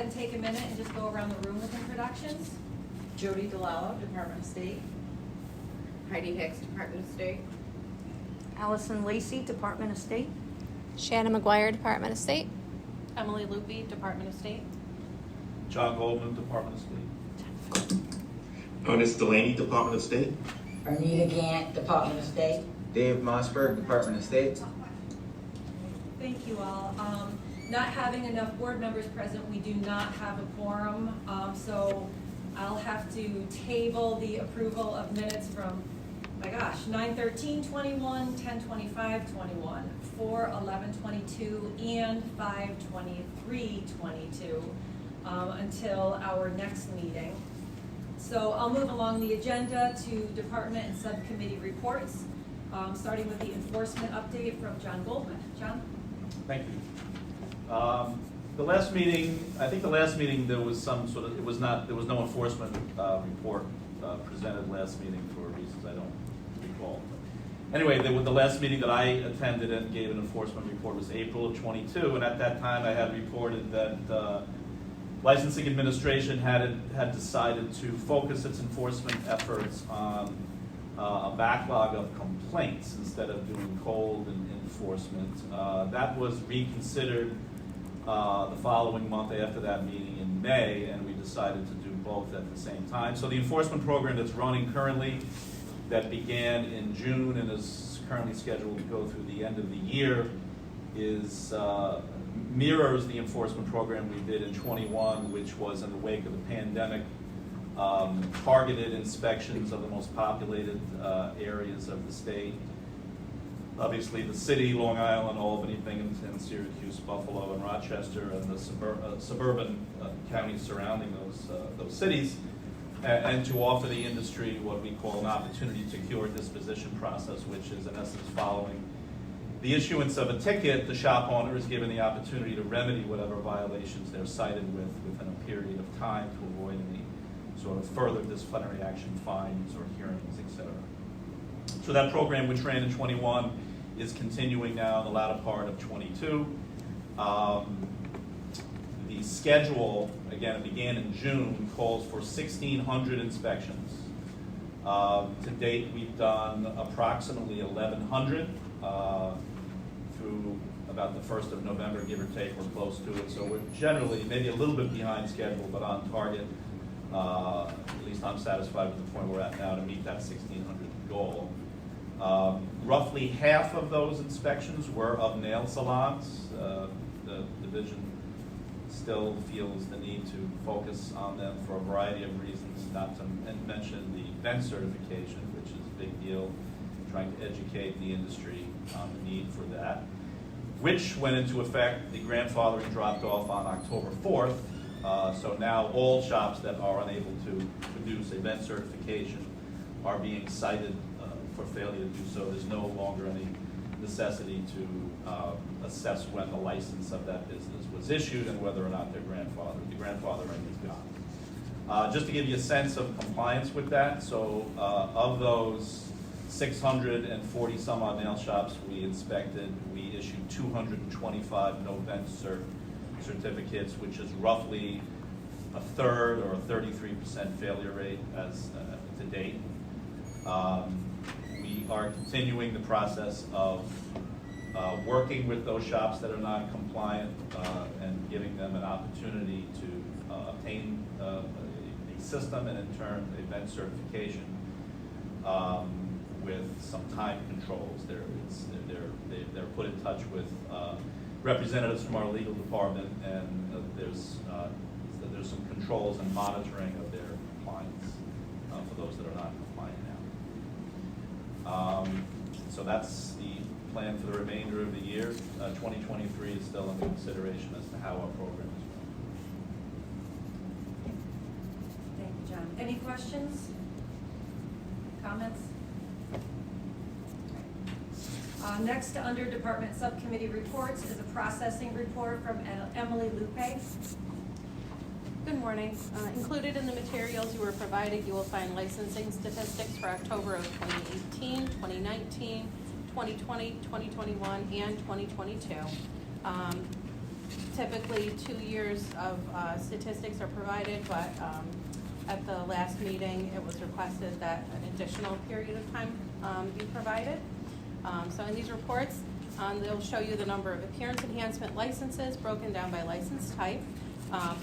and take a minute and just go around the room with introductions. Jody DeLallo, Department of State. Heidi Hicks, Department of State. Allison Lacey, Department of State. Shannon McGuire, Department of State. Emily Loopy, Department of State. John Goldman, Department of State. Ernest Delaney, Department of State. Ernita Gant, Department of State. Dave Mossberg, Department of State. Thank you all. Not having enough board members present, we do not have a quorum, so I'll have to table the approval of minutes from, my gosh, 9/13/21, 10/25/21, 4/11/22, and 5/23/22 until our next meeting. So I'll move along the agenda to department and subcommittee reports, starting with the enforcement update from John Goldman. John? Thank you. The last meeting, I think the last meeting there was some sort of, there was no enforcement report presented last meeting for reasons I don't recall. Anyway, the last meeting that I attended and gave an enforcement report was April of 22, and at that time I had reported that licensing administration had decided to focus its enforcement efforts on a backlog of complaints instead of doing cold enforcement. That was reconsidered the following month after that meeting in May, and we decided to do both at the same time. So the enforcement program that's running currently, that began in June and is currently scheduled to go through the end of the year, mirrors the enforcement program we did in 21, which was in the wake of the pandemic, targeted inspections of the most populated areas of the state. Obviously, the city, Long Island, Albany, Binghamton, Syracuse, Buffalo, and Rochester, and the suburban counties surrounding those cities, and to offer the industry what we call an opportunity to cure disposition process, which is in essence following the issuance of a ticket. The shop owner is given the opportunity to remedy whatever violations they're cited with within a period of time to avoid any sort of further disciplinary action, fines or hearings, etc. So that program, which ran in 21, is continuing now in the latter part of 22. The schedule, again, it began in June, calls for 1,600 inspections. To date, we've done approximately 1,100 through about the 1st of November, give or take. We're close to it. So we're generally maybe a little bit behind schedule, but on target. At least I'm satisfied with the point we're at now to meet that 1,600 goal. Roughly half of those inspections were of nail salons. The division still feels the need to focus on them for a variety of reasons, not to mention the vent certification, which is a big deal, trying to educate the industry on the need for that, which went into effect, the grandfathering dropped off on October 4th. So now all shops that are unable to produce a vent certification are being cited for failure to do so. There's no longer any necessity to assess when the license of that business was issued and whether or not they're grandfathered. The grandfathering is gone. Just to give you a sense of compliance with that, so of those 640 some odd nail shops we inspected, we issued 225 no vent certificates, which is roughly a third or a 33% failure rate as to date. We are continuing the process of working with those shops that are not compliant and giving them an opportunity to obtain a system and in turn a vent certification with some time controls. They're put in touch with representatives from our legal department, and there's some controls and monitoring of their compliance for those that are not compliant now. So that's the plan for the remainder of the year. 2023 is still under consideration as to how our program is run. Thank you, John. Any questions? Comments? Next, under department subcommittee reports, is a processing report from Emily Lupe. Good morning. Included in the materials you were provided, you will find licensing statistics for October of 2018, 2019, 2020, 2021, and 2022. Typically, 2 years of statistics are provided, but at the last meeting, it was requested that an additional period of time be provided. So in these reports, they'll show you the number of appearance enhancement licenses broken down by license type.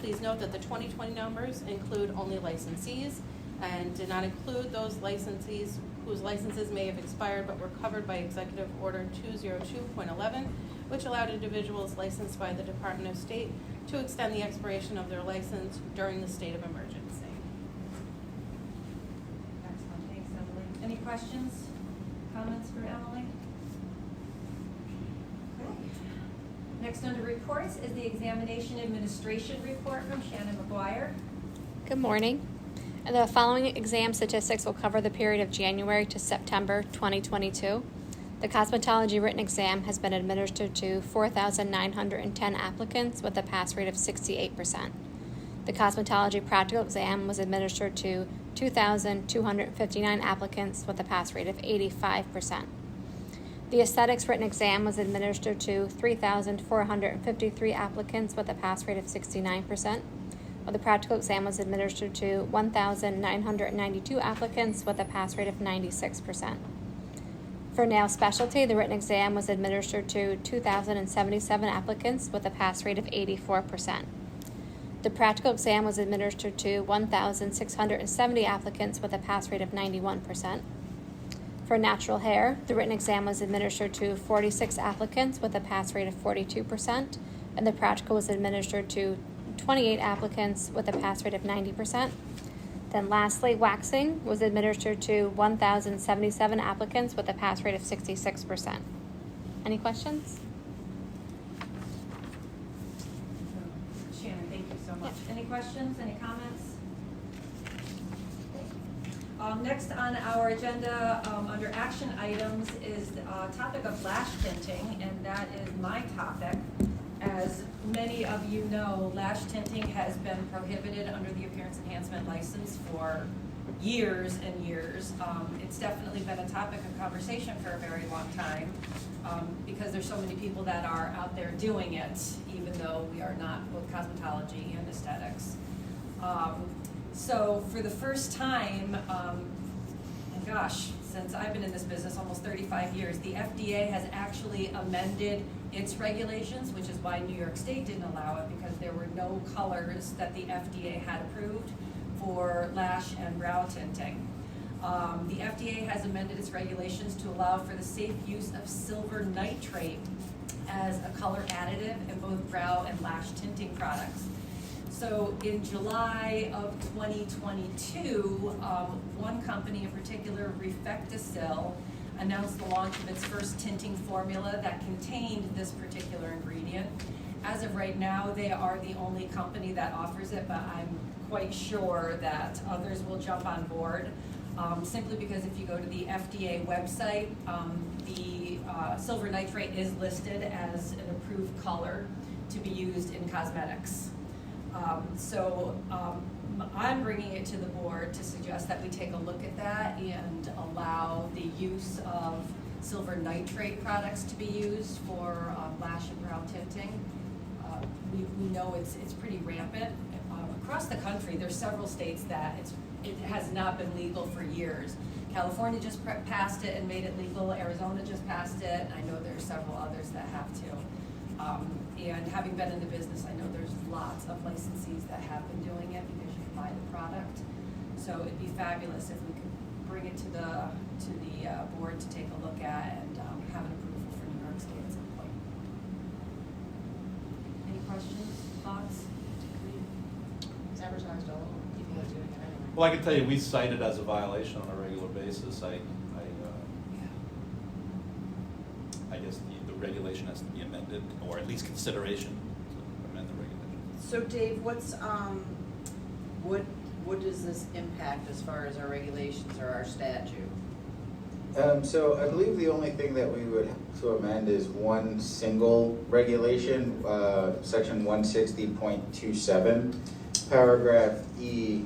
Please note that the 2020 numbers include only licensees and did not include those licensees whose licenses may have expired but were covered by Executive Order 202.11, which allowed individuals licensed by the Department of State to extend the expiration of their license during the state of emergency. Excellent, thanks, Emily. Any questions, comments for Emily? Okay. Next under reports is the Examination Administration Report from Shannon McGuire. Good morning. The following exam statistics will cover the period of January to September 2022. The cosmetology written exam has been administered to 4,910 applicants with a pass rate of 68%. The cosmetology practical exam was administered to 2,259 applicants with a pass rate of 85%. The aesthetics written exam was administered to 3,453 applicants with a pass rate of 69%. While the practical exam was administered to 1,992 applicants with a pass rate of 96%. For nail specialty, the written exam was administered to 2,077 applicants with a pass rate of 84%. The practical exam was administered to 1,670 applicants with a pass rate of 91%. For natural hair, the written exam was administered to 46 applicants with a pass rate of 42%, and the practical was administered to 28 applicants with a pass rate of 90%. Then lastly, waxing was administered to 1,077 applicants with a pass rate of 66%. Any questions? Shannon, thank you so much. Any questions, any comments? Next on our agenda, under action items, is the topic of lash tinting, and that is my topic. As many of you know, lash tinting has been prohibited under the appearance enhancement license for years and years. It's definitely been a topic of conversation for a very long time because there's so many people that are out there doing it, even though we are not both cosmetology and aesthetics. So for the first time, and gosh, since I've been in this business almost 35 years, the FDA has actually amended its regulations, which is why New York State didn't allow it, because there were no colors that the FDA had approved for lash and brow tinting. The FDA has amended its regulations to allow for the safe use of silver nitrate as a color additive in both brow and lash tinting products. So in July of 2022, one company in particular, Refecticil, announced the launch of its first tinting formula that contained this particular ingredient. As of right now, they are the only company that offers it, but I'm quite sure that others will jump on board, simply because if you go to the FDA website, the silver nitrate is listed as an approved color to be used in cosmetics. I'm bringing it to the board to suggest that we take a look at that and allow the use of silver nitrate products to be used for lash and brow tinting. We know it's pretty rampant. Across the country, there's several states that it has not been legal for years. California just passed it and made it legal. Arizona just passed it. And I know there's several others that have to. And having been in the business, I know there's lots of licensees that have been doing it because you can buy the product. So it'd be fabulous if we could bring it to the board to take a look at and have an approval for New York State at some point. Any questions, thoughts? It's advertised all over. People are doing it anyway. Well, I can tell you, we cite it as a violation on a regular basis. I guess the regulation has to be amended, or at least consideration to amend the regulation. So Dave, what does this impact as far as our regulations or our statute? So I believe the only thing that we would have to amend is one single regulation, section 160.27. Paragraph E,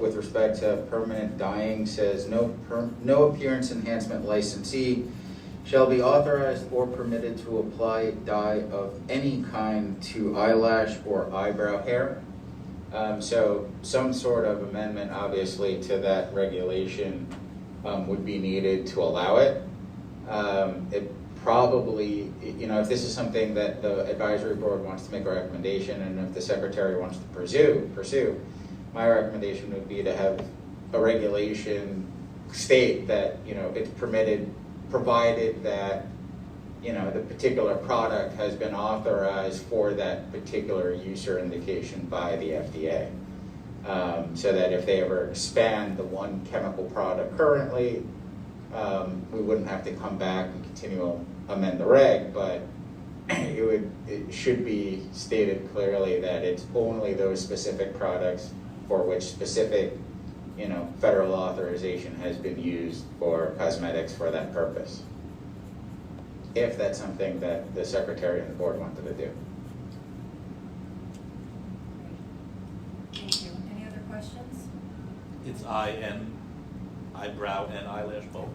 with respect to permanent dyeing, says no appearance enhancement licensee shall be authorized or permitted to apply dye of any kind to eyelash or eyebrow hair. So some sort of amendment, obviously, to that regulation would be needed to allow it. It probably, if this is something that the advisory board wants to make a recommendation, and if the secretary wants to pursue, my recommendation would be to have a regulation state that, it's permitted, provided that, the particular product has been authorized for that particular use or indication by the FDA. So that if they ever expand the one chemical product currently, we wouldn't have to come back and continue to amend the reg, but it should be stated clearly that it's only those specific products for which specific, federal authorization has been used for cosmetics for that purpose. If that's something that the secretary and the board wanted to do. Thank you. Any other questions? It's eyebrow and eyelash both.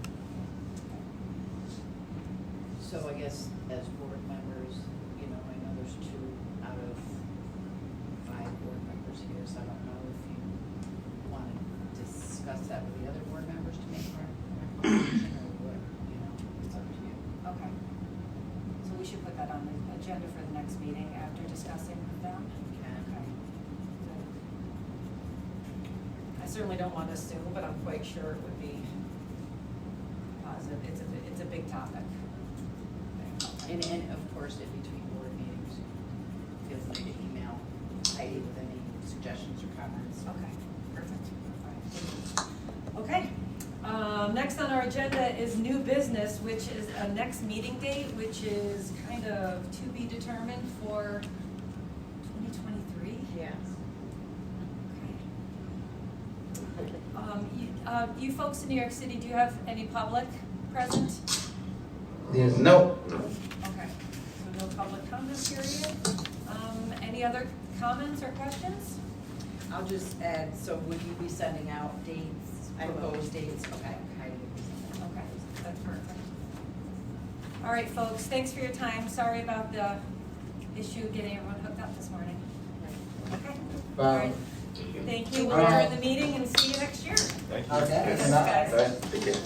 So I guess as board members, I know there's 2 out of 5 board members here, so I don't know if you want to discuss that with the other board members to make our recommendation, or what, it's up to you. Okay. So we should put that on the agenda for the next meeting after discussing with them? Okay. Okay. I certainly don't want to assume, but I'm quite sure it would be positive. It's a big topic. And of course, in between board meetings, feel free to email Heidi with any suggestions or comments. Okay, perfect. All right, thank you. Okay, next on our agenda is new business, which is a next meeting date, which is kind of to be determined for 2023. Yes. Okay. You folks in New York City, do you have any public present? No. Okay, so no public comment period. Any other comments or questions? I'll just add, so would you be sending out dates, proposed dates? Okay. Heidi would be sending out. Okay, that's perfect. All right, folks, thanks for your time. Sorry about the issue getting everyone hooked up this morning. Okay. All right. Thank you. We'll adjourn the meeting and see you next year. Thank you. Okay. Thanks, guys. Take care.